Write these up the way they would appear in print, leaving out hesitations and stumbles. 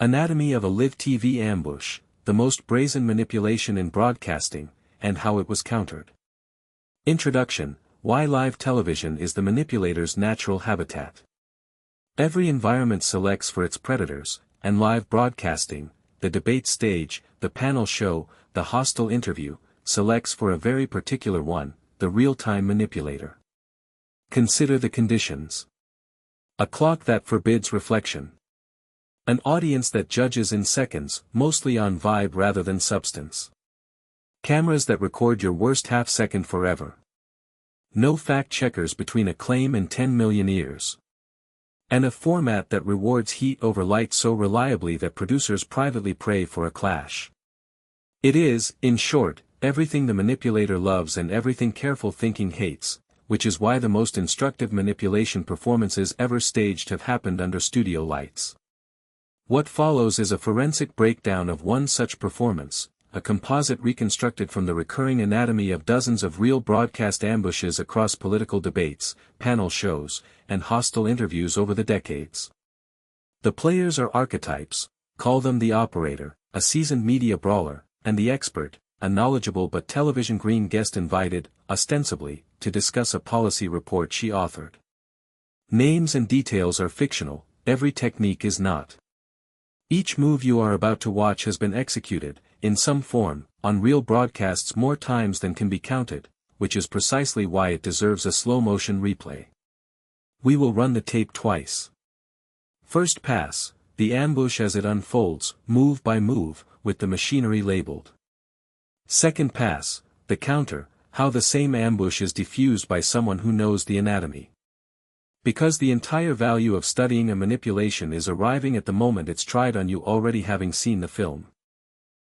Anatomy of a live TV ambush, the most brazen manipulation in broadcasting, and how it was countered. Introduction: Why live television is the manipulator's natural habitat. Every environment selects for its predators, and live broadcasting, the debate stage, the panel show, the hostile interview, selects for a very particular one, the real-time manipulator. Consider the conditions. A clock that forbids reflection. An audience that judges in seconds, mostly on vibe rather than substance. Cameras that record your worst half-second forever. No fact-checkers between a claim and 10 million ears. And a format that rewards heat over light so reliably that producers privately pray for a clash. It is, in short, everything the manipulator loves and everything careful thinking hates, which is why the most instructive manipulation performances ever staged have happened under studio lights. What follows is a forensic breakdown of one such performance, a composite reconstructed from the recurring anatomy of dozens of real broadcast ambushes across political debates, panel shows, and hostile interviews over the decades. The players are archetypes, call them the operator, a seasoned media brawler, and the expert, a knowledgeable but television-green guest invited, ostensibly, to discuss a policy report she authored. Names and details are fictional, every technique is not. Each move you are about to watch has been executed, in some form, on real broadcasts more times than can be counted, which is precisely why it deserves a slow-motion replay. We will run the tape twice. First pass, the ambush as it unfolds, move by move, with the machinery labeled. Second pass, the counter, how the same ambush is diffused by someone who knows the anatomy. Because the entire value of studying a manipulation is arriving at the moment it's tried on you already having seen the film.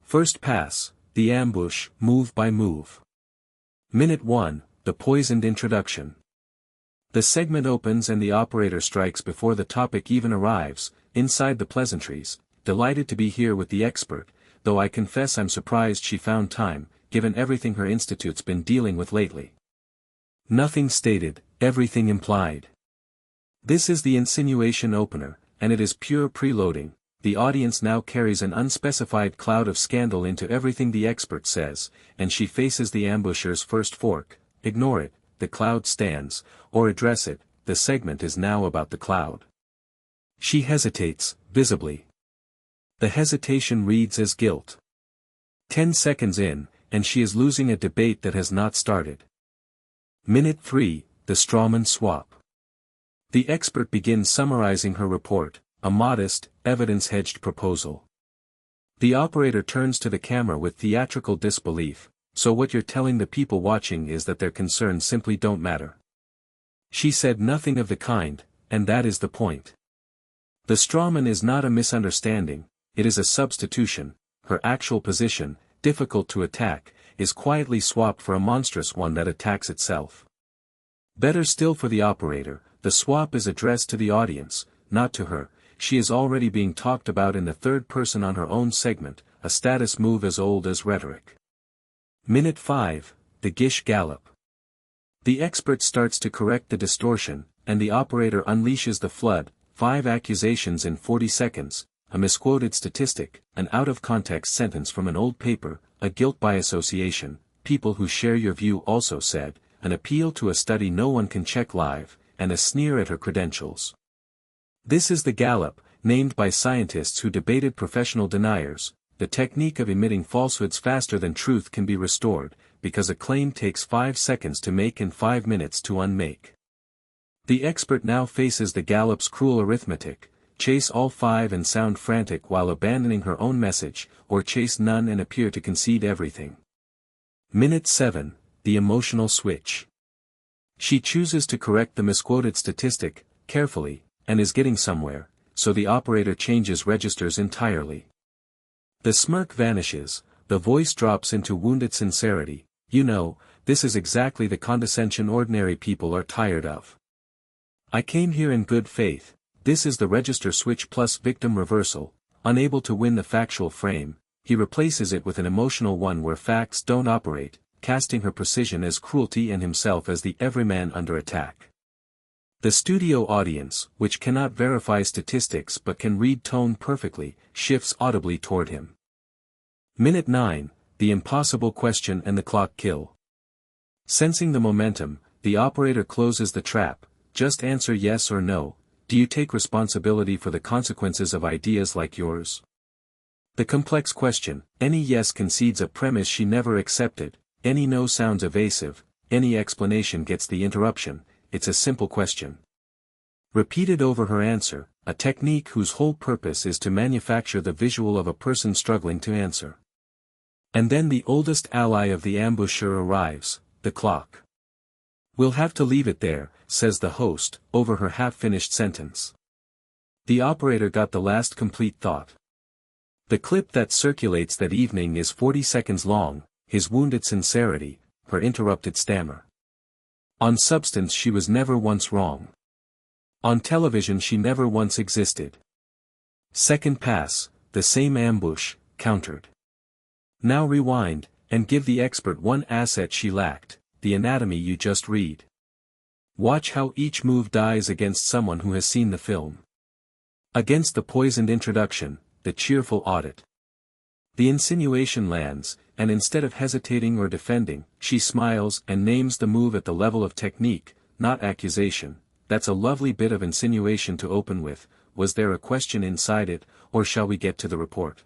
First pass, the ambush, move by move. Minute 1, the poisoned introduction. The segment opens and the operator strikes before the topic even arrives, inside the pleasantries, delighted to be here with the expert, though I confess I'm surprised she found time, given everything her institute's been dealing with lately. Nothing stated, everything implied. This is the insinuation opener, and it is pure preloading. The audience now carries an unspecified cloud of scandal into everything the expert says, and she faces the ambusher's first fork. Ignore it, the cloud stands, or address it, the segment is now about the cloud. She hesitates, visibly. The hesitation reads as guilt. 10 seconds in, and she is losing a debate that has not started. Minute 3, the strawman swap. The expert begins summarizing her report, a modest, evidence-hedged proposal. The operator turns to the camera with theatrical disbelief, so what you're telling the people watching is that their concerns simply don't matter. She said nothing of the kind, and that is the point. The strawman is not a misunderstanding, it is a substitution. Her actual position, difficult to attack, is quietly swapped for a monstrous one that attacks itself. Better still for the operator, the swap is addressed to the audience, not to her. She is already being talked about in the third person on her own segment, a status move as old as rhetoric. Minute 5, the Gish gallop. The expert starts to correct the distortion, and the operator unleashes the flood, 5 accusations in 40 seconds, a misquoted statistic, an out-of-context sentence from an old paper, a guilt by association, people who share your view also said, an appeal to a study no one can check live, and a sneer at her credentials. This is the gallop, named by scientists who debated professional deniers, the technique of emitting falsehoods faster than truth can be restored, because a claim takes 5 seconds to make and 5 minutes to unmake. The expert now faces the gallop's cruel arithmetic, chase all 5 and sound frantic while abandoning her own message, or chase none and appear to concede everything. Minute 7, the emotional switch. She chooses to correct the misquoted statistic, carefully, and is getting somewhere, so the operator changes registers entirely. The smirk vanishes, the voice drops into wounded sincerity. You know, this is exactly the condescension ordinary people are tired of. I came here in good faith. This is the register switch plus victim reversal. Unable to win the factual frame, he replaces it with an emotional one where facts don't operate, casting her precision as cruelty and himself as the everyman under attack. The studio audience, which cannot verify statistics but can read tone perfectly, shifts audibly toward him. Minute 9, the impossible question and the clock kill. Sensing the momentum, the operator closes the trap. Just answer yes or no. Do you take responsibility for the consequences of ideas like yours? The complex question, any yes concedes a premise she never accepted, any no sounds evasive, any explanation gets the interruption. It's a simple question. Repeated over her answer, a technique whose whole purpose is to manufacture the visual of a person struggling to answer. And then the oldest ally of the ambusher arrives, the clock. We'll have to leave it there, says the host, over her half-finished sentence. The operator got the last complete thought. The clip that circulates that evening is 40 seconds long, his wounded sincerity, her interrupted stammer. On substance she was never once wrong. On television she never once existed. Second pass, the same ambush, countered. Now rewind, and give the expert one asset she lacked, the anatomy you just read. Watch how each move dies against someone who has seen the film. Against the poisoned introduction, the cheerful audit. The insinuation lands, and instead of hesitating or defending, she smiles and names the move at the level of technique, not accusation. That's a lovely bit of insinuation to open with. Was there a question inside it, or shall we get to the report?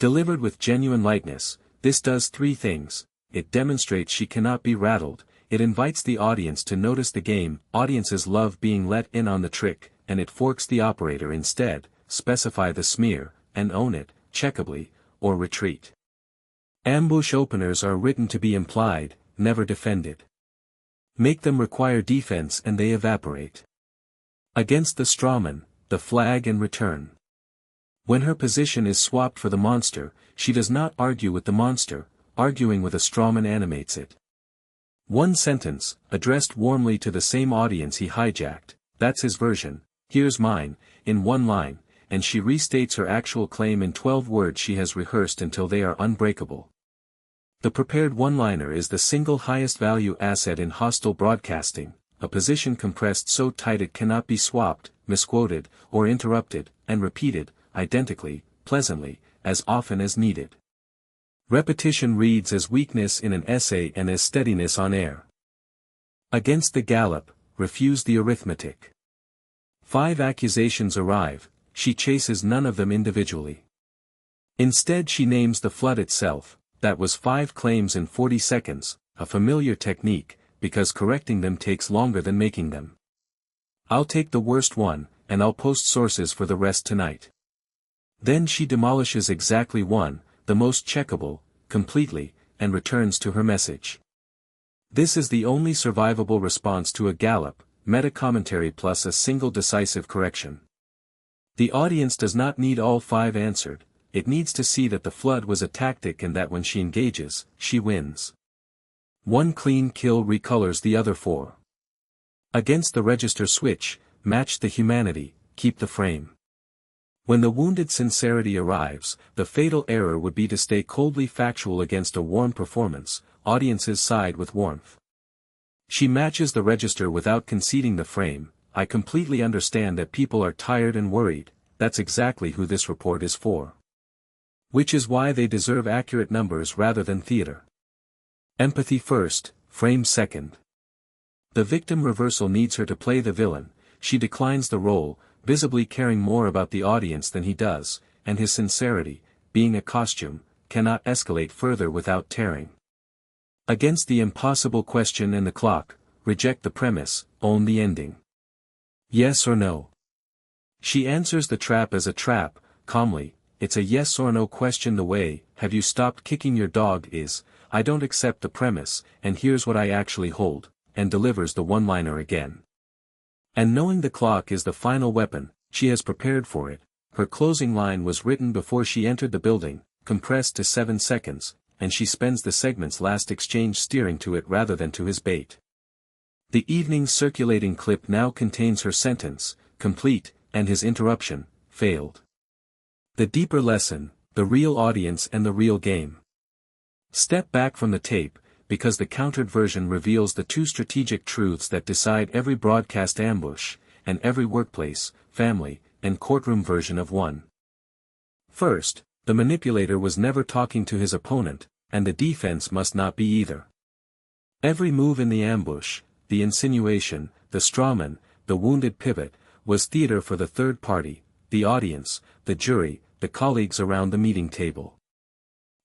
Delivered with genuine lightness, this does three things. It demonstrates she cannot be rattled, it invites the audience to notice the game, audiences love being let in on the trick, and it forks the operator instead, specify the smear, and own it, checkably, or retreat. Ambush openers are written to be implied, never defended. Make them require defense and they evaporate. Against the strawman, the flag and return. When her position is swapped for the monster, she does not argue with the monster, arguing with a strawman animates it. One sentence, addressed warmly to the same audience he hijacked, that's his version, here's mine, in one line, and she restates her actual claim in 12 words she has rehearsed until they are unbreakable. The prepared one-liner is the single highest value asset in hostile broadcasting, a position compressed so tight it cannot be swapped, misquoted, or interrupted, and repeated, identically, pleasantly, as often as needed. Repetition reads as weakness in an essay and as steadiness on air. Against the gallop, refuse the arithmetic. 5 accusations arrive, she chases none of them individually. Instead she names the flood itself. That was 5 claims in 40 seconds, a familiar technique, because correcting them takes longer than making them. I'll take the worst one, and I'll post sources for the rest tonight. Then she demolishes exactly one, the most checkable, completely, and returns to her message. This is the only survivable response to a gallop, meta-commentary plus a single decisive correction. The audience does not need all 5 answered. It needs to see that the flood was a tactic and that when she engages, she wins. One clean kill recolors the other 4. Against the register switch, match the humanity, keep the frame. When the wounded sincerity arrives, the fatal error would be to stay coldly factual against a warm performance, audiences side with warmth. She matches the register without conceding the frame. I completely understand that people are tired and worried, that's exactly who this report is for. Which is why they deserve accurate numbers rather than theater. Empathy first, frame second. The victim reversal needs her to play the villain, she declines the role, visibly caring more about the audience than he does, and his sincerity, being a costume, cannot escalate further without tearing. Against the impossible question and the clock, reject the premise, own the ending. Yes or no? She answers the trap as a trap, calmly. It's a yes or no question the way, have you stopped kicking your dog is, I don't accept the premise, and here's what I actually hold, and delivers the one-liner again. And knowing the clock is the final weapon, she has prepared for it, her closing line was written before she entered the building, compressed to 7 seconds, and she spends the segment's last exchange steering to it rather than to his bait. The evening's circulating clip now contains her sentence, complete, and his interruption, failed. The deeper lesson, the real audience and the real game. Step back from the tape, because the countered version reveals the two strategic truths that decide every broadcast ambush, and every workplace, family, and courtroom version of one. First, the manipulator was never talking to his opponent, and the defense must not be either. Every move in the ambush, the insinuation, the strawman, the wounded pivot, was theater for the third party, the audience, the jury, the colleagues around the meeting table.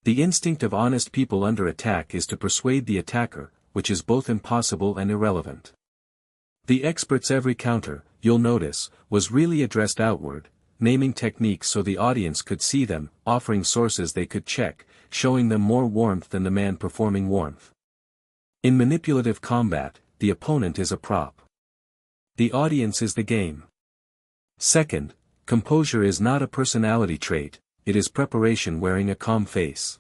The instinct of honest people under attack is to persuade the attacker, which is both impossible and irrelevant. The expert's every counter, you'll notice, was really addressed outward, naming techniques so the audience could see them, offering sources they could check, showing them more warmth than the man performing warmth. In manipulative combat, the opponent is a prop. The audience is the game. Second, composure is not a personality trait, it is preparation wearing a calm face.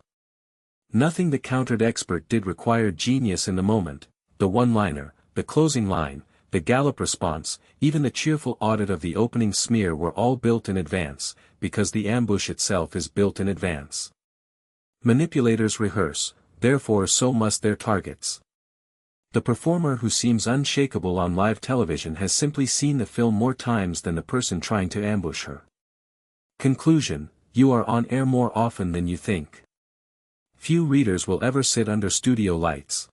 Nothing the countered expert did required genius in the moment, the one-liner, the closing line, the gallop response, even the cheerful audit of the opening smear were all built in advance, because the ambush itself is built in advance. Manipulators rehearse, therefore so must their targets. The performer who seems unshakable on live television has simply seen the film more times than the person trying to ambush her. Conclusion: you are on air more often than you think. Few readers will ever sit under studio lights.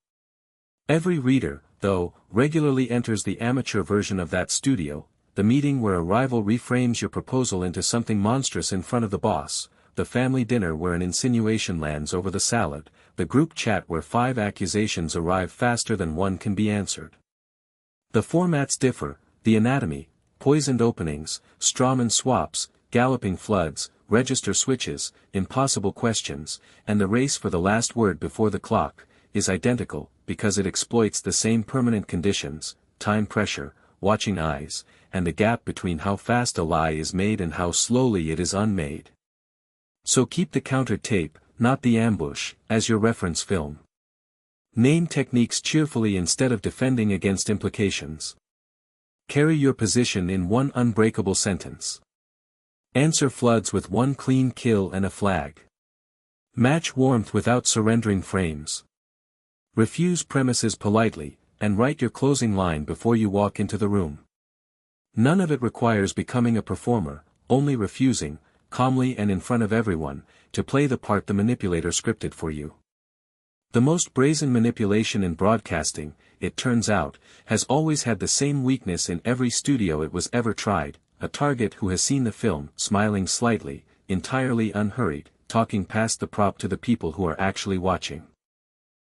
Every reader, though, regularly enters the amateur version of that studio, the meeting where a rival reframes your proposal into something monstrous in front of the boss, the family dinner where an insinuation lands over the salad, the group chat where 5 accusations arrive faster than one can be answered. The formats differ, the anatomy, poisoned openings, strawman swaps, galloping floods, register switches, impossible questions, and the race for the last word before the clock, is identical, because it exploits the same permanent conditions, time pressure, watching eyes, and the gap between how fast a lie is made and how slowly it is unmade. So keep the counter tape, not the ambush, as your reference film. Name techniques cheerfully instead of defending against implications. Carry your position in one unbreakable sentence. Answer floods with one clean kill and a flag. Match warmth without surrendering frames. Refuse premises politely, and write your closing line before you walk into the room. None of it requires becoming a performer, only refusing, calmly and in front of everyone, to play the part the manipulator scripted for you. The most brazen manipulation in broadcasting, it turns out, has always had the same weakness in every studio it was ever tried, a target who has seen the film, smiling slightly, entirely unhurried, talking past the prop to the people who are actually watching.